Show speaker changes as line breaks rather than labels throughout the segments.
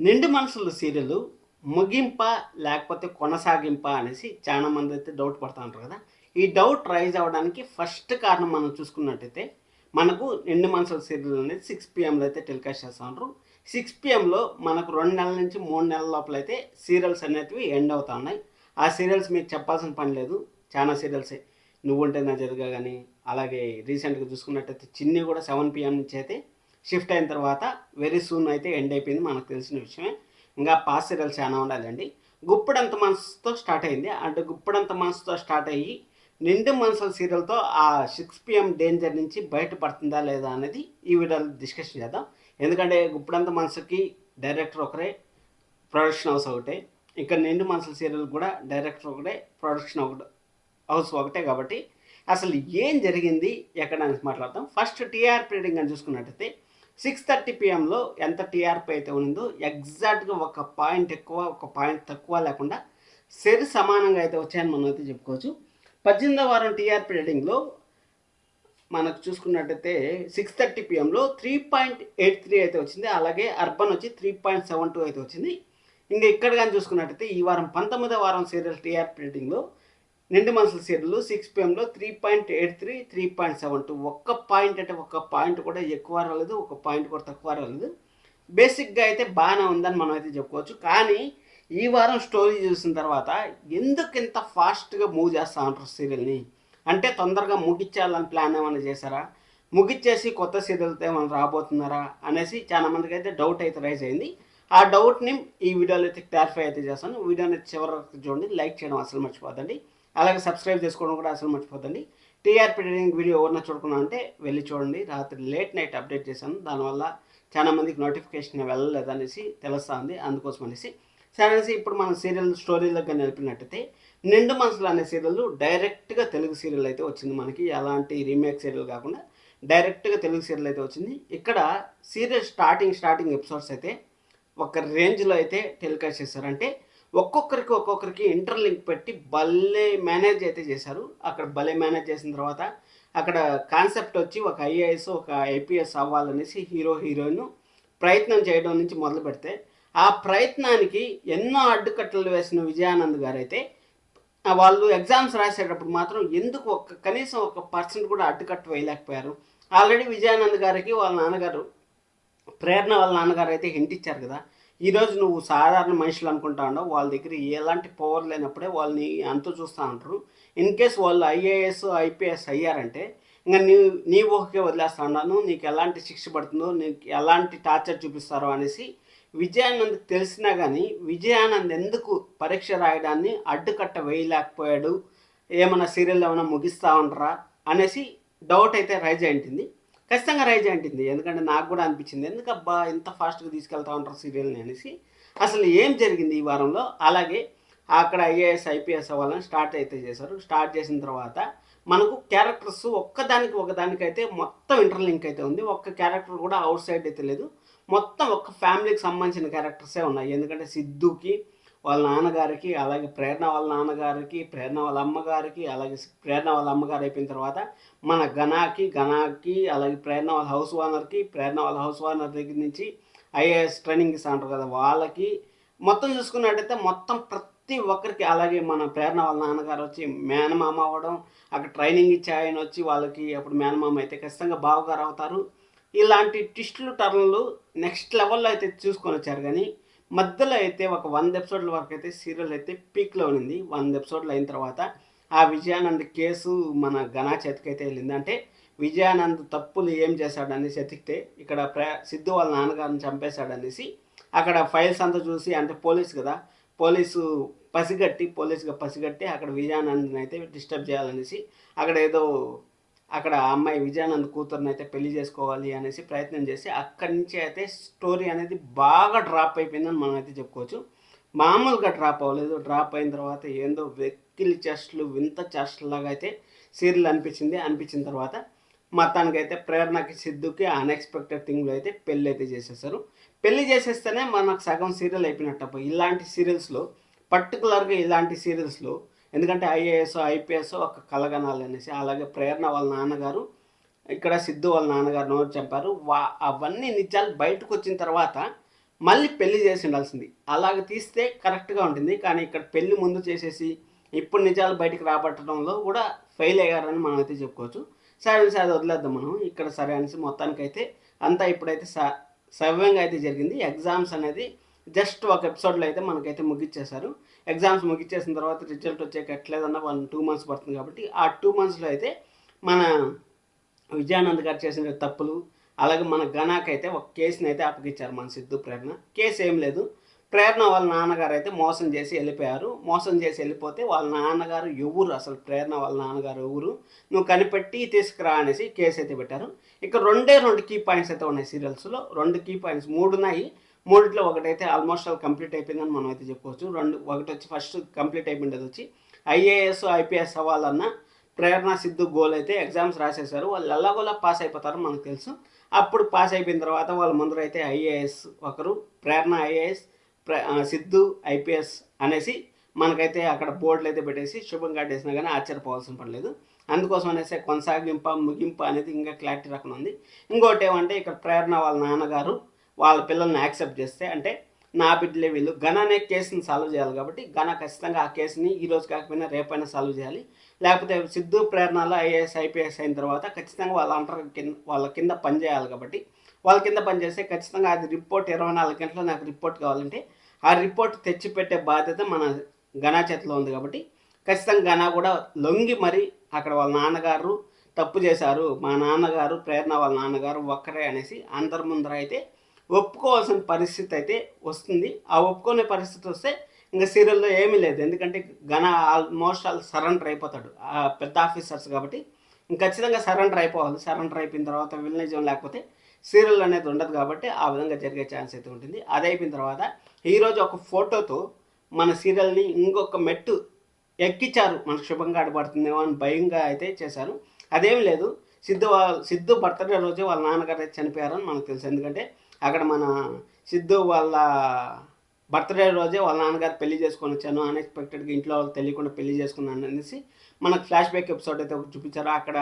నిండు మనసులు సీరియల్ ముగింప లేకపోతే కొనసాగింప అనేసి చాలా మంది అయితే డౌట్ పడతా ఉంటారు కదా. ఈ డౌట్ రైజ్ అవ్వడానికి ఫస్ట్ కారణం మనం చూసుకున్నట్టయితే మనకు నిండు మనసుల సీరియల్ అనేది 6 PM అయితే టెలికాస్ట్ చేస్తూ ఉంటారు. 6 PM మనకు 2 నెలల నుంచి 3 నెలల లోపల అయితే సీరియల్స్ అనేటివి ఎండ్ అవుతా ఉన్నాయి. ఆ సీరియల్స్ మీకు చెప్పాల్సిన పని లేదు, చాలా సీరియల్సే. నువ్వుంటే నా జతగా కానీ, అలాగే రీసెంట్గా చూసుకున్నట్టయితే చిన్ని కూడా 7 PM నుంచి అయితే షిఫ్ట్ అయిన తర్వాత వెరీ సూన్ అయితే ఎండ్ అయిపోయింది, మనకు తెలిసిన విషయమే. ఇంకా పాస్ సీరియల్ చాలా ఉండాలండి. గుప్పడంత మనసుతో స్టార్ట్ అయింది, అంటే గుప్పడంత మనసుతో స్టార్ట్ అయ్యి నిండు మనసుల సీరియల్తో ఆ 6 PM డేంజర్ నుంచి బయటపడుతుందా లేదా అనేది ఈ వీడియోలో డిస్కషన్ చేద్దాం. ఎందుకంటే గుప్పడంత మనసుకి డైరెక్టర్ ఒకరే, ప్రొడక్షన్ హౌస్ ఒకటే. ఇక్కడ నిండు మనసుల సీరియల్ కూడా డైరెక్టర్ ఒకటే, ప్రొడక్షన్ హౌస్ ఒకటే. కాబట్టి అసలు ఏం జరిగింది ఎక్కడ అని మాట్లాడతాం. ఫస్ట్ టీఆర్పీ రేటింగ్ అని చూసుకున్నట్టయితే 6:30 PM ఎంత టీఆర్పీ అయితే ఉందో ఎగ్జాక్ట్గా ఒక పాయింట్ ఎక్కువ ఒక పాయింట్ తక్కువ లేకుండా సరి సమానంగా అయితే వచ్చాయని మనం అయితే చెప్పుకోవచ్చు. 18వ వారం టీఆర్పీ రేటింగ్లో మనకు చూసుకున్నట్టయితే 6:30 PM 3.83 అయితే వచ్చింది. అలాగే అర్బన్ వచ్చి 3.72 అయితే వచ్చింది. ఇంకా ఇక్కడ కానీ చూసుకున్నట్టయితే ఈ వారం 19వ వారం సీరియల్ టీఆర్పీ రేటింగ్లో నిండు మనసుల సీరియల్ 6 PM 3.83, 3.72. ఒక్క పాయింట్ అంటే ఒక్క పాయింట్ కూడా ఎక్కువ రాలేదు, ఒక పాయింట్ కూడా తక్కువ రాలేదు. బేసిక్గా అయితే బాగానే ఉందని మనం అయితే చెప్పుకోవచ్చు. కానీ ఈ వారం స్టోరీ చూసిన తర్వాత ఎందుకు ఇంత ఫాస్ట్గా మూవ్ చేస్తూ ఉంటారు సీరియల్ని, అంటే తొందరగా ముగిచ్చేయాలని ప్లాన్ ఏమైనా చేశారా, ముగిచ్చేసి కొత్త సీరియల్తో ఏమైనా రాబోతున్నారా అనేసి చాలా మందికి అయితే డౌట్ అయితే రైజ్ అయింది. ఆ డౌట్ని ఈ వీడియోలో అయితే క్లారిఫై అయితే చేస్తాను. వీడియోని చివరి వరకు చూడండి, లైక్ చేయడం అసలు మర్చిపోద్దండి, అలాగే సబ్స్క్రైబ్ చేసుకోవడం కూడా అసలు మర్చిపోతండి. టీఆర్పీ రేటింగ్ వీడియో ఎవరన్నా చూడకుండా అంటే వెళ్ళి చూడండి. రాత్రి లేట్ నైట్ అప్డేట్ చేశాను, దానివల్ల చాలా మందికి నోటిఫికేషన్ వెళ్ళలేదు అనేసి తెలుస్తుంది, అందుకోసం అనేసి. సరే అనేసి ఇప్పుడు మన సీరియల్ స్టోరీలకు నిలిపినట్టయితే నిండు మనసులు అనే సీరియల్ డైరెక్ట్గా తెలుగు సీరియల్ అయితే వచ్చింది మనకి. ఎలాంటి రీమేక్ సీరియల్ కాకుండా డైరెక్ట్గా తెలుగు సీరియల్ అయితే వచ్చింది. ఇక్కడ సీరియల్ స్టార్టింగ్ ఎపిసోడ్స్ అయితే ఒక రేంజ్లో అయితే టెలికాస్ట్ చేశారంటే ఒక్కొక్కరికి ఇంటర్లింక్ పెట్టి భలే మేనేజ్ అయితే చేశారు. అక్కడ భలే మేనేజ్ చేసిన తర్వాత అక్కడ కాన్సెప్ట్ వచ్చి ఒక ఐఏఎస్ ఒక ఐపీఎస్ అవ్వాలనేసి హీరోయిన్ ప్రయత్నం చేయడం నుంచి మొదలు పెడితే ఆ ప్రయత్నానికి ఎన్నో అడ్డుకట్టలు వేసిన విజయానంద్ గారు అయితే వాళ్ళు ఎగ్జామ్స్ రాసేటప్పుడు మాత్రం ఎందుకు కనీసం 1% కూడా అడ్డుకట్ట వేయలేకపోయారు. ఆల్రెడీ విజయానంద్ గారికి వాళ్ళ నాన్నగారు ప్రేరణ వాళ్ళ నాన్నగారు అయితే హింట్ ఇచ్చారు కదా, ఈరోజు నువ్వు సాధారణ మనుషులు అనుకుంటా ఉండవు, వాళ్ళ దగ్గర ఎలాంటి పవర్ లేనప్పుడే వాళ్ళని అంతు చూస్తూ ఉంటారు. ఇన్ కేస్ వాళ్ళు ఐఏఎస్ ఐపీఎస్ అయ్యారంటే ఇంకా నీ ఊహకే వదిలేస్తా ఉన్నాను, నీకు ఎలాంటి శిక్ష పడుతుందో, నీకు ఎలాంటి టార్చర్ చూపిస్తారో అనేసి విజయానంద్ తెలిసినా కానీ విజయానంద్ ఎందుకు పరీక్ష రాయడాన్ని అడ్డుకట్ట వేయలేకపోయాడు, ఏమైనా సీరియల్ ఏమైనా ముగిస్తూ ఉంటారా అనేసి డౌట్ అయితే రైజ్ అయింది. ఖచ్చితంగా రైజ్ అయింది, ఎందుకంటే నాకు కూడా అనిపించింది ఎందుకు అబ్బా ఇంత ఫాస్ట్గా తీసుకెళ్తా ఉంటారు సీరియల్ని అనేసి. అసలు ఏం జరిగింది ఈ వారంలో. అలాగే అక్కడ ఐఏఎస్ ఐపీఎస్ అవ్వాలని స్టార్ట్ అయితే చేశారు. స్టార్ట్ చేసిన తర్వాత మనకు క్యారెక్టర్స్ ఒకదానికైతే మొత్తం ఇంటర్లింక్ అయితే ఉంది. ఒక్క క్యారెక్టర్ కూడా అవుట్ సైడ్ అయితే లేదు, మొత్తం ఒక్క ఫ్యామిలీకి సంబంధించిన క్యారెక్టర్సే ఉన్నాయి. ఎందుకంటే సిద్ధుకి వాళ్ళ నాన్నగారికి, అలాగే ప్రేరణ వాళ్ళ నాన్నగారికి, ప్రేరణ వాళ్ళ అమ్మగారికి, అలాగే ప్రేరణ వాళ్ళ అమ్మగారు అయిపోయిన తర్వాత మన గణాకి అలాగే ప్రేరణ వాళ్ళ హౌస్ ఓనర్కి, ప్రేరణ వాళ్ళ హౌస్ ఓనర్ దగ్గర నుంచి ఐఏఎస్ ట్రైనింగ్ ఇస్తా ఉంటారు కదా వాళ్ళకి, మొత్తం చూసుకున్నట్టయితే మొత్తం ప్రతి ఒక్కరికి. అలాగే మన ప్రేరణ వాళ్ళ నాన్నగారు వచ్చి మేనమామ అవ్వడం, అక్కడ ట్రైనింగ్ ఇచ్చే ఆయన వచ్చి వాళ్ళకి అప్పుడు మేనమామ అయితే ఖచ్చితంగా బావగారు అవుతారు. ఇలాంటి ట్విస్టులు టర్న్లు నెక్స్ట్ లెవెల్లో అయితే చూసుకొని వచ్చారు. కానీ మధ్యలో అయితే ఒక 100 ఎపిసోడ్ల వరకు అయితే సీరియల్ అయితే పీక్లో ఉంది. 100 ఎపిసోడ్లు అయిన తర్వాత ఆ విజయానంద్ కేసు మన ఘనా చేతికి అయితే వెళ్ళింది. అంటే విజయానంద్ తప్పులు ఏం చేశాడనేసి ఎతికితే ఇక్కడ సిద్ధు వాళ్ళ నాన్నగారిని చంపేశాడనేసి అక్కడ ఫైల్స్ అంతా చూసి, అంటే పోలీసు కదా, పోలీసుగా పసిగట్టి అక్కడ విజయానంద్ని అయితే డిస్టర్బ్ చేయాలనేసి అక్కడ అమ్మాయి విజయానంద్ కూతురుని అయితే పెళ్లి చేసుకోవాలి అనేసి ప్రయత్నం చేసి అక్కడి నుంచి అయితే స్టోరీ అనేది బాగా డ్రాప్ అయిపోయిందని మనం అయితే చెప్పుకోవచ్చు. మామూలుగా డ్రాప్ అవ్వలేదు, డ్రాప్ అయిన తర్వాత ఏందో వెక్కిలి చేష్టలు వింత చేష్టలాగా అయితే సీరియల్ అనిపించిన తర్వాత మొత్తానికైతే ప్రేరణకి సిద్ధుకి అన్ఎక్స్పెక్టెడ్ థింగ్లో అయితే పెళ్ళి అయితే చేసేసారు. పెళ్లి చేసేస్తేనే మనకు సగం సీరియల్ అయిపోయినట్టు ఇలాంటి సీరియల్స్లో, పర్టికులర్గా ఇలాంటి సీరియల్స్లో. ఎందుకంటే ఐఏఎస్ ఐపీఎస్ ఒక కలగనాలి అనేసి. అలాగే ప్రేరణ వాళ్ళ నాన్నగారు, ఇక్కడ సిద్ధు వాళ్ళ నాన్నగారు నోరు చెప్పారు. అవన్నీ నిజాలు బయటకు వచ్చిన తర్వాత మళ్ళీ పెళ్లి చేసి ఉండాల్సింది. అలాగ తీస్తే కరెక్ట్గా ఉంటుంది. కానీ ఇక్కడ పెళ్లి ముందు చేసేసి ఇప్పుడు నిజాలు బయటికి రాబట్టడంలో కూడా ఫెయిల్ అయ్యారని మనం అయితే చెప్పుకోవచ్చు. సరే అనేసి అది వదిలేద్దాం మనం. ఇక్కడ సరే అనేసి మొత్తానికైతే అంతా ఇప్పుడైతే సవ్యంగా అయితే జరిగింది. ఎగ్జామ్స్ అనేది జస్ట్ ఒక ఎపిసోడ్లో అయితే మనకైతే ముగిచ్చేశారు. ఎగ్జామ్స్ ముగిచ్చేసిన తర్వాత రిజల్ట్ వచ్చాక ఎట్లేదన్నా 1-2 మంత్స్ పడుతుంది కాబట్టి ఆ 2 మంత్స్లో అయితే మన విజయానంద్ గారు చేసిన తప్పులు, అలాగే మన గణాకైతే ఒక కేసుని అయితే అప్పగించారు మన సిద్ధు ప్రేరణ. కేసు ఏం లేదు, ప్రేరణ వాళ్ళ నాన్నగారు అయితే మోసం చేసి వెళ్ళిపోయారు. మోసం చేసి వెళ్ళిపోతే వాళ్ళ నాన్నగారు ఎవరు, అసలు ప్రేరణ వాళ్ళ నాన్నగారు ఎవరు, నువ్వు కనిపెట్టి తీసుకురా అనేసి కేసు అయితే పెట్టారు. ఇక్కడ 2 కీ పాయింట్స్ అయితే ఉన్నాయి సీరియల్స్లో. 2 కీ పాయింట్స్ 3 ఉన్నాయి. 3లో ఒకటైతే ఆల్మోస్ట్ ఆల్ కంప్లీట్ అయిపోయిందని మనం అయితే చెప్పుకోవచ్చు. ఒకటి వచ్చి ఫస్ట్ కంప్లీట్ అయిపోయింది వచ్చి ఐఏఎస్ ఐపీఎస్ అవ్వాలన్న ప్రేరణ సిద్ధు గోల్ అయితే ఎగ్జామ్స్ రాసేశారు. వాళ్ళు ఎలాగోలా పాస్ అయిపోతారో మనకు తెలుసు. అప్పుడు పాస్ అయిపోయిన తర్వాత వాళ్ళ ముందర అయితే ఐఏఎస్ ఒకరు, ప్రేరణ ఐఏఎస్, సిద్ధు ఐపీఎస్ అనేసి మనకైతే అక్కడ బోర్డులు అయితే పెట్టేసి శుభం కాటేసినా కానీ ఆశ్చర్యపోవాల్సిన పని లేదు. అందుకోసం అనేసి కొనసాగింప ముగింపు అనేది ఇంకా క్లారిటీ రాకుండా ఉంది. ఇంకోటి ఏమంటే ఇక్కడ ప్రేరణ వాళ్ళ నాన్నగారు వాళ్ళ పిల్లల్ని యాక్సెప్ట్ చేస్తే, అంటే నా బిడ్డలే వీళ్ళు, ఘన అనే కేసుని సాల్వ్ చేయాలి కాబట్టి ఘన ఖచ్చితంగా ఆ కేసుని ఈరోజు కాకపోయినా రేపైనా సాల్వ్ చేయాలి. లేకపోతే సిద్ధు ప్రేరణలో ఐఏఎస్ ఐపీఎస్ అయిన తర్వాత ఖచ్చితంగా వాళ్ళ కింద పనిచేయాలి కాబట్టి వాళ్ళ కింద పనిచేస్తే ఖచ్చితంగా అది రిపోర్ట్ 24 గంటలు నాకు రిపోర్ట్ కావాలంటే ఆ రిపోర్ట్ తెచ్చిపెట్టే బాధ్యత మన ఘనా చేతిలో ఉంది కాబట్టి ఖచ్చితంగా ఘనా కూడా లొంగి మరి అక్కడ వాళ్ళ నాన్నగారు తప్పు చేశారు, మా నాన్నగారు ప్రేరణ వాళ్ళ నాన్నగారు ఒక్కరే అనేసి అందరి ముందర అయితే ఒప్పుకోవాల్సిన పరిస్థితి అయితే వస్తుంది. ఆ ఒప్పుకునే పరిస్థితి వస్తే ఇంకా సీరియల్లో ఏమీ లేదు. ఎందుకంటే ఘన ఆల్మోస్ట్ ఆల్ సరెండర్ అయిపోతాడు, ఆ పెద్ద ఆఫీసర్స్ కాబట్టి ఇంక ఖచ్చితంగా సరెండర్ అయిపోవాలి. సరెండర్ అయిపోయిన తర్వాత విలనిజం లేకపోతే సీరియల్ అనేది ఉండదు కాబట్టి ఆ విధంగా జరిగే ఛాన్స్ అయితే ఉంటుంది. అది అయిపోయిన తర్వాత ఈరోజు ఒక ఫోటోతో మన సీరియల్ని ఇంకొక మెట్టు ఎక్కించారు. మనకు శుభంగా ఆడబడుతుందేమో అని భయంగా అయితే చేశారు. అదేం లేదు, సిద్ధు బర్త్డే రోజే వాళ్ళ నాన్నగారు అయితే చనిపోయారని మనకు తెలుసు. ఎందుకంటే అక్కడ మన సిద్ధు వాళ్ళ బర్త్డే రోజే వాళ్ళ నాన్నగారు పెళ్లి చేసుకొని వచ్చాను, అన్ఎక్స్పెక్టెడ్గా ఇంట్లో వాళ్ళు తెలియకుండా పెళ్లి చేసుకున్నాను అనేసి మనకు ఫ్లాష్ బ్యాక్ ఎపిసోడ్ అయితే చూపించారు. అక్కడ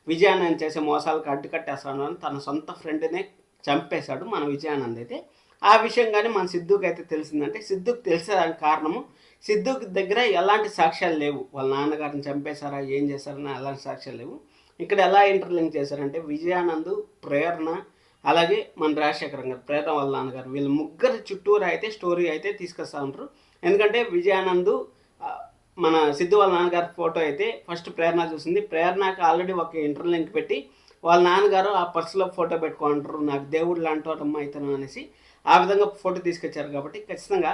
విజయానంద్ చేసే మోసాలకు అడ్డుకట్టేస్తాను అని తన సొంత ఫ్రెండ్నే చంపేశాడు మన విజయానంద్ అయితే. ఆ విషయం కానీ మన సిద్ధుకి అయితే తెలిసిందంటే, సిద్ధుకి తెలిసేదానికి కారణము సిద్ధుకి దగ్గర ఎలాంటి సాక్ష్యాలు లేవు. వాళ్ళ నాన్నగారిని చంపేశారా ఏం చేశారని ఎలాంటి సాక్ష్యాలు లేవు. ఇక్కడ ఎలా ఇంటర్లింక్ చేశారంటే విజయానంద్, ప్రేరణ, అలాగే మన రాజశేఖరం గారు ప్రేరణ వాళ్ళ నాన్నగారు, వీళ్ళు ముగ్గురు చుట్టూరు అయితే స్టోరీ అయితే తీసుకొస్తూ ఉంటారు. ఎందుకంటే విజయానంద్ మన సిద్ధు వాళ్ళ నాన్నగారి ఫోటో అయితే ఫస్ట్ ప్రేరణ చూసింది. ప్రేరణకి ఆల్రెడీ ఒక ఇంటర్లింక్ పెట్టి వాళ్ళ నాన్నగారు ఆ పర్సులో ఫోటో పెట్టుకుంటారు, నాకు దేవుడు లాంటి వాటమ్మ అవుతాను అనేసి ఆ విధంగా ఫోటో తీసుకొచ్చారు. కాబట్టి ఖచ్చితంగా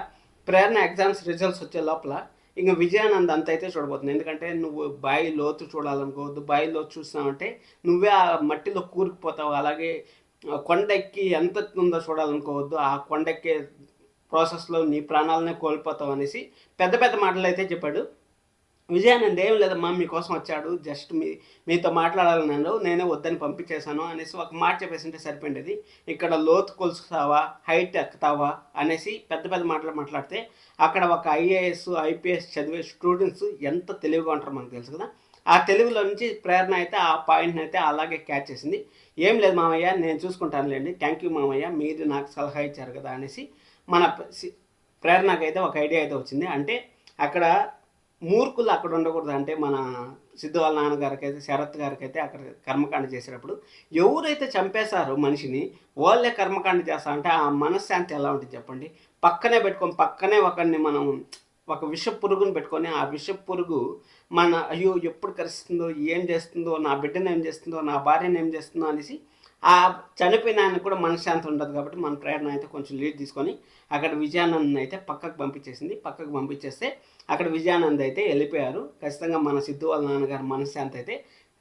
ప్రేరణ ఎగ్జామ్స్ రిజల్ట్స్ వచ్చే లోపల ఇంకా విజయానంద్ అంత అయితే చూడబోతుంది. ఎందుకంటే నువ్వు బావి లోతు చూడాలనుకోవద్దు, బావి లోతు చూస్తున్నావంటే నువ్వే ఆ మట్టిలో కూరుకుపోతావు. అలాగే కొండ ఎక్కి ఎంత ఉందో చూడాలనుకోవద్దు, ఆ కొండ ఎక్కే ప్రాసెస్లో నీ ప్రాణాలనే కోల్పోతావు అనేసి పెద్ద పెద్ద మాటలు అయితే చెప్పాడు. విజయానంద్ ఏం లేదమ్మా మీకోసం వచ్చాడు, జస్ట్ మీతో మాట్లాడాలన్నాడు, నేనే వద్దని పంపించేశాను అనేసి ఒక మాట చెప్పేసింటే సరిపోయింది. ఇక్కడ లోతు కొలుస్తావా, హైట్ ఎక్కుతావా అనేసి పెద్ద పెద్ద మాటలు మాట్లాడితే అక్కడ ఒక ఐఏఎస్ ఐపీఎస్ చదివే స్టూడెంట్స్ ఎంత తెలివిగా ఉంటారో మనకు తెలుసు కదా. ఆ తెలుగులో నుంచి ప్రేరణ అయితే ఆ పాయింట్ని అయితే అలాగే క్యాచ్ చేసింది. ఏం లేదు మామయ్య నేను చూసుకుంటానులేండి, థ్యాంక్ యూ మామయ్య మీరు నాకు సలహా ఇచ్చారు కదా అనేసి మన ప్రేరణకైతే ఒక ఐడియా అయితే వచ్చింది. అంటే అక్కడ మూర్ఖులు అక్కడ ఉండకూడదు. అంటే మన సిద్ధు వాళ్ళ నాన్నగారికి అయితే శరత్ గారికి అయితే అక్కడ కర్మకాండ చేసేటప్పుడు ఎవరైతే చంపేశారో మనిషిని వాళ్ళే కర్మకాండ చేస్తా అంటే ఆ మనశ్శాంతి ఎలా ఉంటుంది చెప్పండి. పక్కనే ఒకరిని మనం ఒక విష పురుగుని పెట్టుకొని ఆ విష పురుగు మన అయ్యో ఎప్పుడు కరుస్తుందో, ఏం చేస్తుందో, నా బిడ్డను ఏం చేస్తుందో, నా భార్యను ఏం చేస్తుందో అనేసి ఆ చనిపోయిన ఆయన కూడా మనశ్శాంతి ఉండదు. కాబట్టి మన ప్రేరణ అయితే కొంచెం లీడ్ తీసుకొని అక్కడ విజయానంద్ అయితే పక్కకు పంపించేసింది. పక్కకు పంపించేస్తే అక్కడ విజయానంద్ అయితే వెళ్ళిపోయారు. ఖచ్చితంగా మన సిద్ధు వాళ్ళ నాన్నగారు మనశ్శాంతి అయితే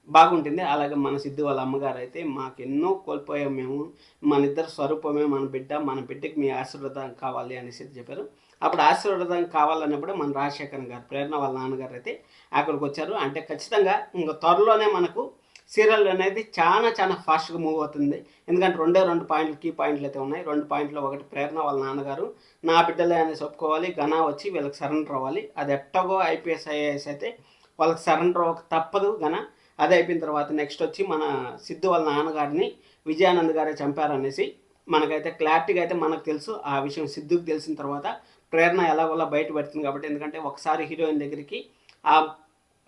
బాగుంటుంది. అలాగే మన సిద్ధు వాళ్ళ అమ్మగారు అయితే మాకు ఎన్నో కోల్పోయాం మేము, మన ఇద్దరు స్వరూపమే మన బిడ్డకి మీ ఆశీర్వాదం కావాలి అనేసి చెప్పారు. అప్పుడు ఆశీర్వాదం కావాలన్నప్పుడు మన రాజశేఖర్ గారు ప్రేరణ వాళ్ళ నాన్నగారు అయితే అక్కడికి వచ్చారు. అంటే ఖచ్చితంగా ఇంకా త్వరలోనే మనకు సీరియల్ అనేది చాలా ఫాస్ట్గా మూవ్ అవుతుంది. ఎందుకంటే 2 పాయింట్లు కీ పాయింట్లు అయితే ఉన్నాయి. 2 పాయింట్లు, ఒకటి ప్రేరణ వాళ్ళ నాన్నగారు నా బిడ్డలే అనేసి ఒప్పుకోవాలి, ఘనా వచ్చి వీళ్ళకి సరెండర్ అవ్వాలి. అది ఎట్టగో ఐపీఎస్ ఐఏఎస్ అయితే వాళ్ళకి సరెండర్ తప్పదు ఘనా. అది అయిపోయిన తర్వాత నెక్స్ట్ వచ్చి మన సిద్ధు వాళ్ళ నాన్నగారిని విజయానంద్ గారే చంపారనేసి మనకైతే క్లారిటీగా అయితే మనకు తెలుసు. ఆ విషయం సిద్ధుకు తెలిసిన తర్వాత ప్రేరణ ఎలాగోలా బయట పెడుతుంది కాబట్టి, ఎందుకంటే ఒకసారి హీరోయిన్ దగ్గరికి ఆ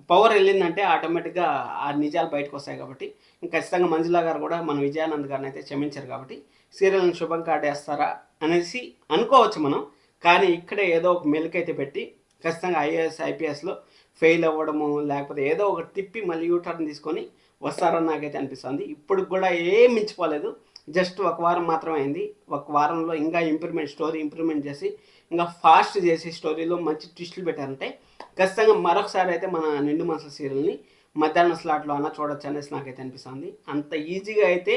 పవర్ వెళ్ళిందంటే ఆటోమేటిక్గా ఆ నిజాలు బయటకు వస్తాయి కాబట్టి, ఇంక ఖచ్చితంగా మంజులా గారు కూడా మన విజయానంద్ గారిని అయితే క్షమించారు కాబట్టి సీరియల్ని శుభం కాటేస్తారా అనేసి అనుకోవచ్చు మనం. కానీ ఇక్కడే ఏదో ఒక మెలికైతే పెట్టి ఖచ్చితంగా ఐఏఎస్ ఐపీఎస్లో ఫెయిల్ అవ్వడము, లేకపోతే ఏదో ఒకటి తిప్పి మళ్ళీ యూటర్న్ తీసుకొని వస్తారని నాకైతే అనిపిస్తుంది. ఇప్పుడు కూడా ఏం మించిపోలేదు, జస్ట్ ఒక వారం మాత్రమే అయింది. ఒక వారంలో ఇంకా స్టోరీ ఇంప్రూవ్మెంట్ చేసి ఇంకా ఫాస్ట్ చేసి స్టోరీలో మంచి ట్విస్టులు పెట్టారంటే ఖచ్చితంగా మరొకసారి అయితే మన నిండు మనసుల సీరియల్ని మధ్యాహ్నం స్లాట్లో అన్న చూడొచ్చు అనేసి నాకైతే అనిపిస్తుంది. అంత ఈజీగా అయితే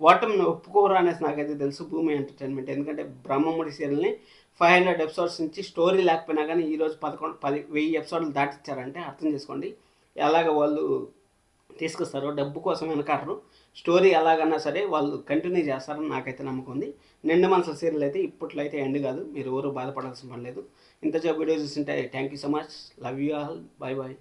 ఓటమిని ఒప్పుకోరు అనేసి నాకైతే తెలుసు భూమి ఎంటర్టైన్మెంట్. ఎందుకంటే బ్రహ్మముడి సీరియల్ని 500 ఎపిసోడ్స్ నుంచి స్టోరీ లేకపోయినా కానీ ఈరోజు 1000 ఎపిసోడ్లు దాటిచ్చారంటే అర్థం చేసుకోండి ఎలాగ వాళ్ళు తీసుకొస్తారు. డబ్బు కోసం వెనకాడరు. స్టోరీ ఎలాగన్నా సరే వాళ్ళు కంటిన్యూ చేస్తారని నాకైతే నమ్మకం ఉంది. నిండు మనసుల సీరియల్ అయితే ఇప్పట్లో అయితే ఎండ్ కాదు, మీరు ఎవరు బాధపడాల్సిన పని లేదు. ఇంతసేపు వీడియో చూస్తుంటే thank you so much, love you all, bye bye.